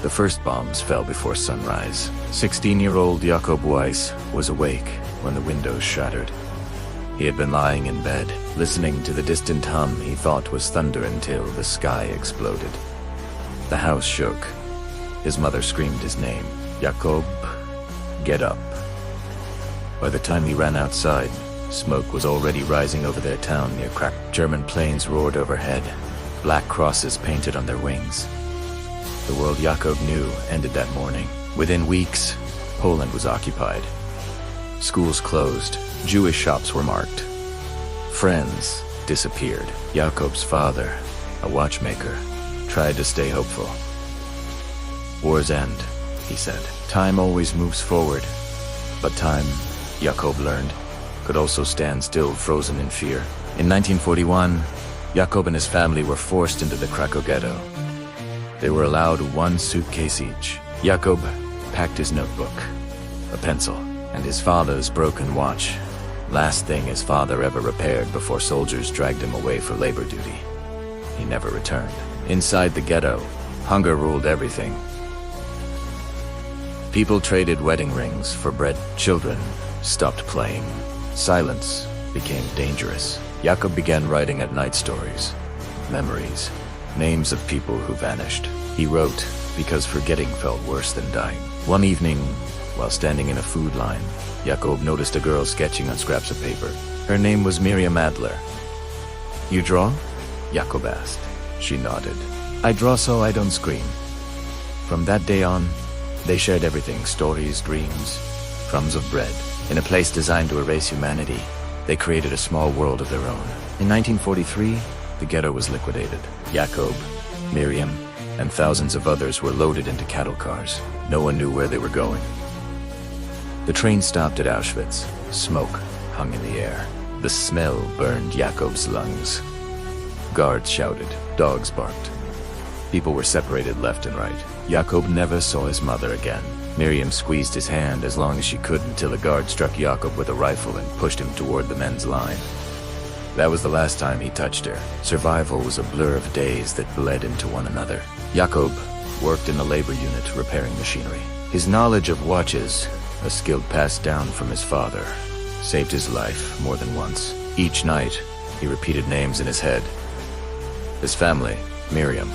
The first bombs fell before sunrise. 16-year-old WWII was awake when the windows shattered. He had been lying in bed, listening to the distant hum he thought was thunder until the sky exploded. The house shook. His mother screamed his name. Jakob, get up. By the time he ran outside, smoke was already rising over their town near cracked German planes roared overhead, black crosses painted on their wings. The world Jakob knew ended that morning. Within weeks, Poland was occupied. Schools closed, Jewish shops were marked. Friends disappeared. Jakob's father, a watchmaker, tried to stay hopeful. Wars end, he said. Time always moves forward. But time, Jakob learned, could also stand still, frozen in fear. In 1941, Jakob and his family were forced into the Krakow ghetto. They were allowed one suitcase each. Jakob packed his notebook, a pencil, and his father's broken watch. Last thing his father ever repaired before soldiers dragged him away for labor duty. He never returned. Inside the ghetto, hunger ruled everything. People traded wedding rings for bread. Children stopped playing. Silence became dangerous. Jakob began writing at night stories, memories, names of people who vanished. He wrote because forgetting felt worse than dying. One evening, while standing in a food line, Jakob noticed a girl sketching on scraps of paper. Her name was Miriam Adler. "You draw?" Jakob asked. She nodded. "I draw so I don't scream." From that day on, they shared everything: stories, dreams, crumbs of bread. In a place designed to erase humanity, they created a small world of their own. In 1943, the ghetto was liquidated. Jakob, Miriam, and thousands of others were loaded into cattle cars. No one knew where they were going. The train stopped at Auschwitz. Smoke hung in the air. The smell burned Jakob's lungs. Guards shouted. Dogs barked. People were separated left and right. Jakob never saw his mother again. Miriam squeezed his hand as long as she could until a guard struck Jakob with a rifle and pushed him toward the men's line. That was the last time he touched her. Survival was a blur of days that bled into one another. Jakob worked in the labor unit repairing machinery. His knowledge of watches, a skill passed down from his father, saved his life more than once. Each night, he repeated names in his head. His family, Miriam.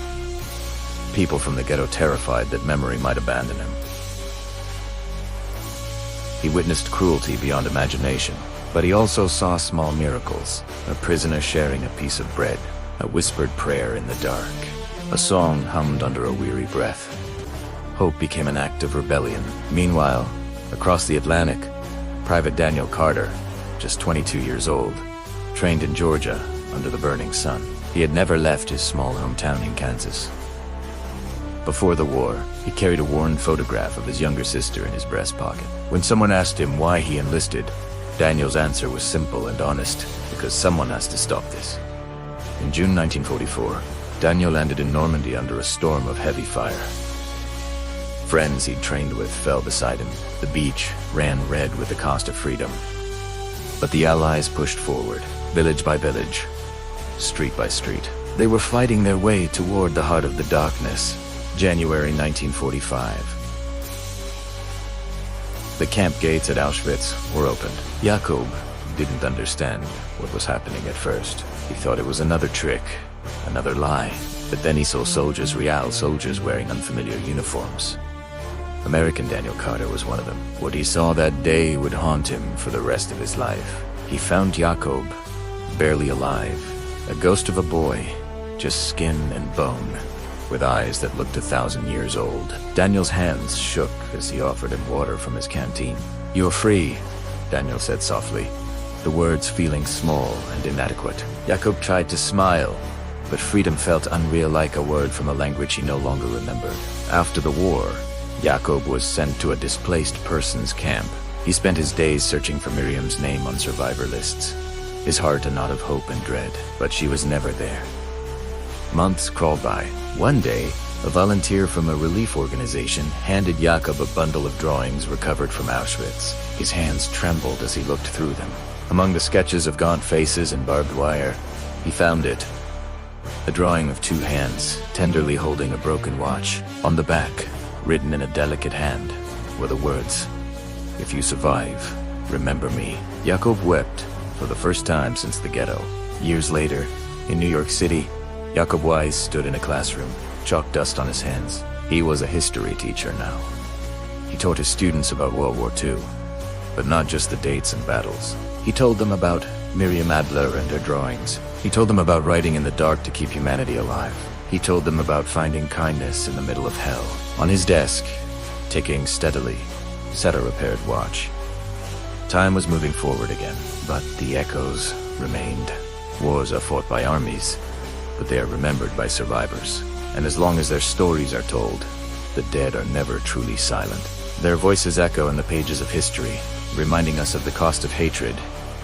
People from the ghetto terrified that memory might abandon him. He witnessed cruelty beyond imagination, but he also saw small miracles. A prisoner sharing a piece of bread, a whispered prayer in the dark, a song hummed under a weary breath. Hope became an act of rebellion. Meanwhile, across the Atlantic, Private Daniel Carter, just 22 years old, trained in Georgia under the burning sun. He had never left his small hometown in Kansas. Before the war, he carried a worn photograph of his younger sister in his breast pocket. When someone asked him why he enlisted, Daniel's answer was simple and honest: because someone has to stop this. In June 1944, Daniel landed in Normandy under a storm of heavy fire. Friends he'd trained with fell beside him. The beach ran red with the cost of freedom. But the Allies pushed forward, village by village, street by street. They were fighting their way toward the heart of the darkness. January 1945. The camp gates at Auschwitz were opened. Jakob didn't understand what was happening at first. He thought it was another trick, another lie. But then he saw soldiers, real soldiers wearing unfamiliar uniforms. American Daniel Carter was one of them. What he saw that day would haunt him for the rest of his life. He found Jakob barely alive, a ghost of a boy, just skin and bone, with eyes that looked 1,000 years old. Daniel's hands shook as he offered him water from his canteen. "You're free," Daniel said softly, the words feeling small and inadequate. Jakob tried to smile, but freedom felt unreal, like a word from a language he no longer remembered. After the war, Jakob was sent to a displaced persons camp. He spent his days searching for Miriam's name on survivor lists, his heart a knot of hope and dread, but she was never there. Months crawled by. One day, a volunteer from a relief organization handed Jakob a bundle of drawings recovered from Auschwitz. His hands trembled as he looked through them. Among the sketches of gaunt faces and barbed wire, he found it. A drawing of two hands, tenderly holding a broken watch. On the back, Written in a delicate hand were the words, "If you survive, remember me." Jakob wept for the first time since the ghetto. Years later, in New York City, WWII stood in a classroom, chalk dust on his hands. He was a history teacher now. He taught his students about World War II, but not just the dates and battles. He told them about Miriam Adler and her drawings. He told them about writing in the dark to keep humanity alive. He told them about finding kindness in the middle of hell. On his desk, ticking steadily, sat a repaired watch. Time was moving forward again, but the echoes remained. Wars are fought by armies, but they are remembered by survivors. And as long as their stories are told, the dead are never truly silent. Their voices echo in the pages of history, reminding us of the cost of hatred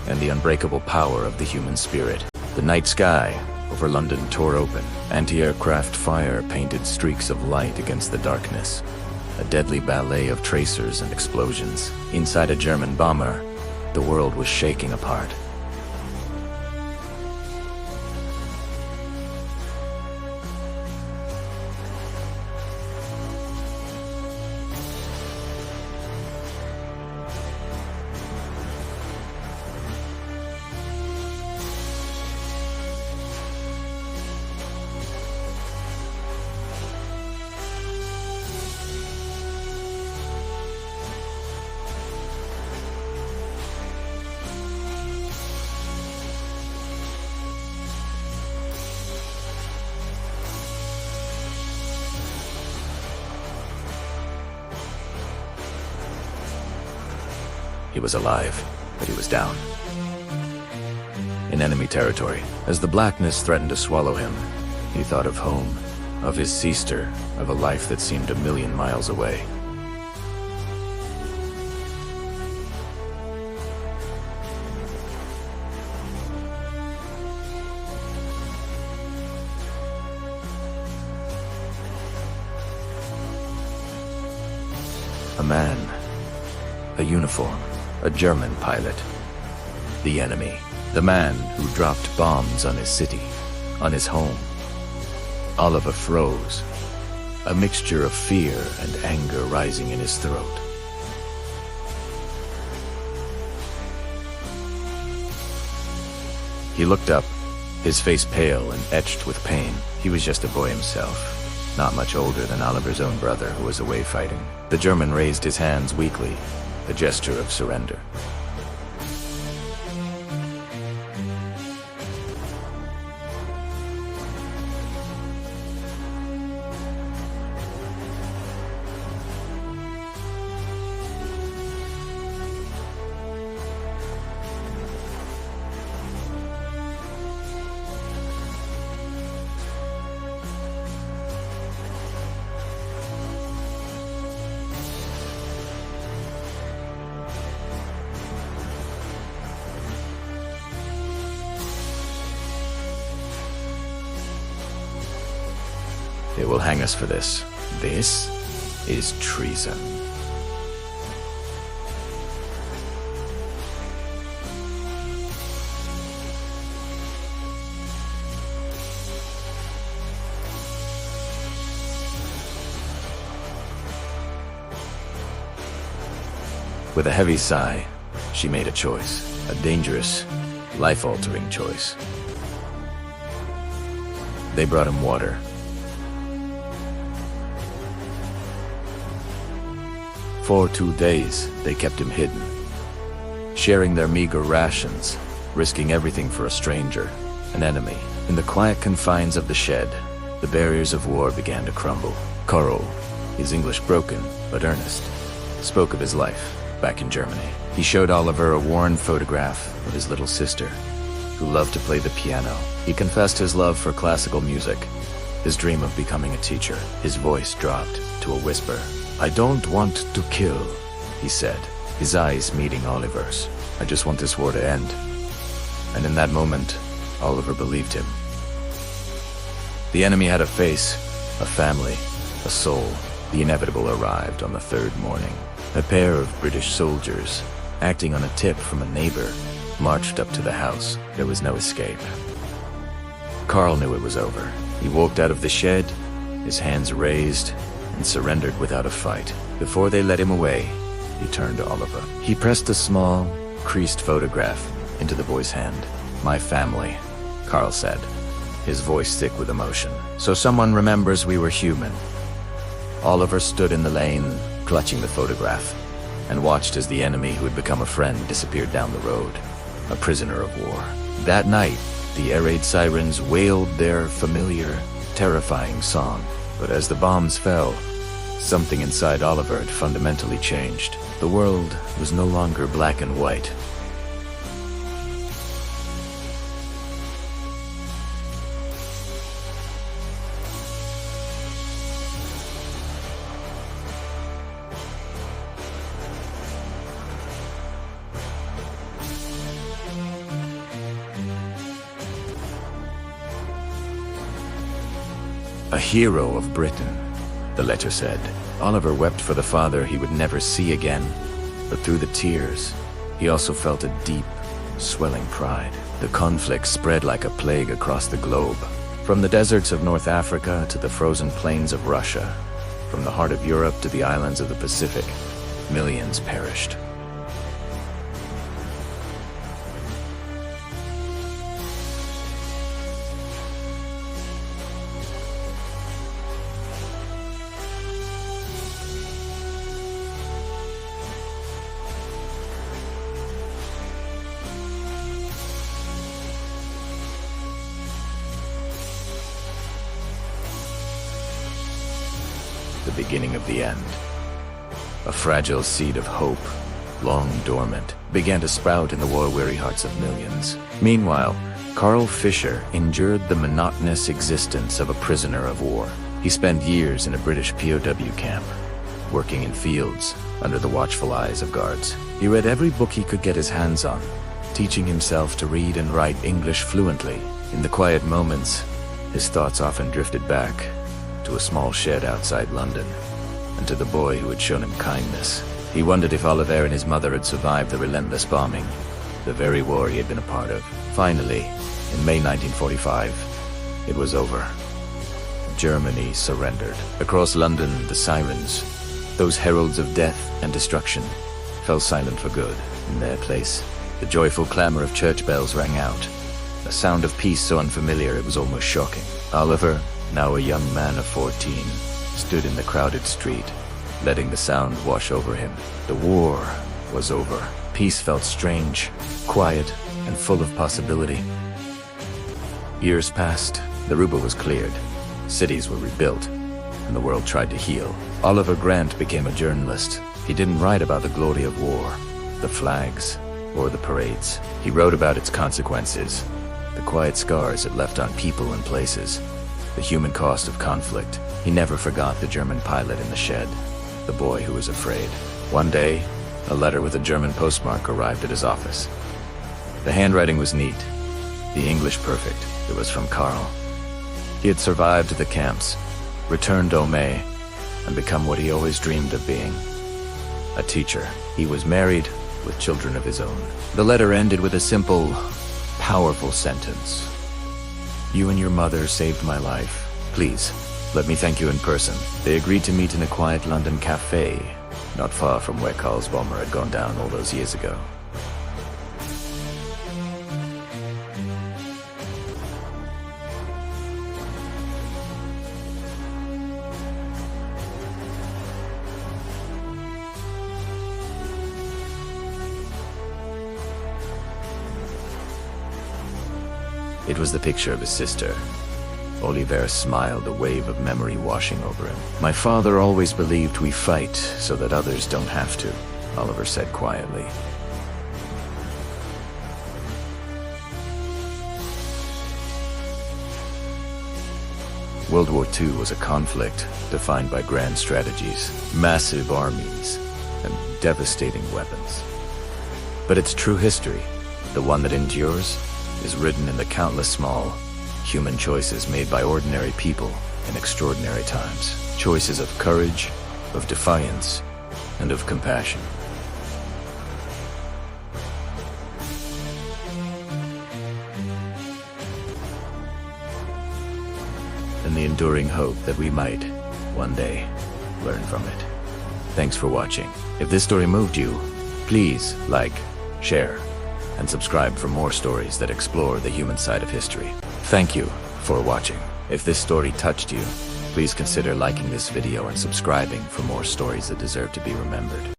and the unbreakable power of the human spirit. The night sky over London tore open. Anti-aircraft fire painted streaks of light against the darkness. A deadly ballet of tracers and explosions. Inside a German bomber, the world was shaking apart. He was alive, but he was down. In enemy territory, as the blackness threatened to swallow him, he thought of home, of his sister, of a life that seemed a million miles away. A man, a uniform. A German pilot. The enemy. The man who dropped bombs on his city, on his home. Oliver froze, a mixture of fear and anger rising in his throat. He looked up, his face pale and etched with pain. He was just a boy himself, not much older than Oliver's own brother who was away fighting. The German raised his hands weakly, a gesture of surrender. They will hang us for this. This is treason. With a heavy sigh, she made a choice. A dangerous, life-altering choice. They brought him water. For 2 days, they kept him hidden, sharing their meager rations, risking everything for a stranger, an enemy. In the quiet confines of the shed, the barriers of war began to crumble. Karl, his English broken but earnest, spoke of his life back in Germany. He showed Oliver a worn photograph of his little sister, who loved to play the piano. He confessed his love for classical music, his dream of becoming a teacher. His voice dropped to a whisper. "I don't want to kill," he said, his eyes meeting Oliver's. "I just want this war to end." And in that moment, Oliver believed him. The enemy had a face, a family, a soul. The inevitable arrived on the third morning. A pair of British soldiers, acting on a tip from a neighbor, marched up to the house. There was no escape. Karl knew it was over. He walked out of the shed, his hands raised, and surrendered without a fight. Before they let him away, he turned to Oliver. He pressed a small, creased photograph into the boy's hand. "My family," Carl said, his voice thick with emotion. "So someone remembers we were human." Oliver stood in the lane, clutching the photograph, and watched as the enemy who had become a friend disappeared down the road, a prisoner of war. That night, the air raid sirens wailed their familiar, terrifying song. But as the bombs fell, something inside Oliver had fundamentally changed. The world was no longer black and white. "A hero of Britain," the letter said. Oliver wept for the father he would never see again, but through the tears, he also felt a deep, swelling pride. The conflict spread like a plague across the globe, from the deserts of North Africa to the frozen plains of Russia, from the heart of Europe to the islands of the Pacific. Millions perished. The beginning of the end. A fragile seed of hope, long dormant, began to sprout in the war-weary hearts of millions. Meanwhile, Carl Fisher endured the monotonous existence of a prisoner of war. He spent years in a British POW camp, working in fields under the watchful eyes of guards. He read every book he could get his hands on, teaching himself to read and write English fluently. In the quiet moments, his thoughts often drifted back to a small shed outside London, and to the boy who had shown him kindness. He wondered if Oliver and his mother had survived the relentless bombing, the very war he had been a part of. Finally, in May 1945, it was over. Germany surrendered. Across London, the sirens, those heralds of death and destruction, fell silent for good. In their place, the joyful clamor of church bells rang out, a sound of peace so unfamiliar it was almost shocking. Oliver, now a young man of 14, stood in the crowded street, letting the sound wash over him. The war was over. Peace felt strange, quiet, and full of possibility. Years passed, the Ruba was cleared, cities were rebuilt, and the world tried to heal. Oliver Grant became a journalist. He didn't write about the glory of war, the flags, or the parades. He wrote about its consequences, the quiet scars it left on people and places, the human cost of conflict. He never forgot the German pilot in the shed, the boy who was afraid. One day, a letter with a German postmark arrived at his office. The handwriting was neat, the English perfect. It was from Carl. He had survived the camps, returned to May, and become what he always dreamed of being, a teacher. He was married with children of his own. The letter ended with a simple, powerful sentence. "You and your mother saved my life. Please, let me thank you in person." They agreed to meet in a quiet London cafe, not far from where Carl's bomber had gone down all those years ago. It was the picture of his sister. Oliver smiled, a wave of memory washing over him. "My father always believed we fight so that others don't have to," Oliver said quietly. World War II was a conflict defined by grand strategies, massive armies, and devastating weapons. But its true history, the one that endures, is written in the countless small, human choices made by ordinary people in extraordinary times. Choices of courage, of defiance, and of compassion. And the enduring hope that we might, one day, learn from it. Thanks for watching. If this story moved you, please like, share, and subscribe for more stories that explore the human side of history. Thank you for watching. If this story touched you, please consider liking this video and subscribing for more stories that deserve to be remembered.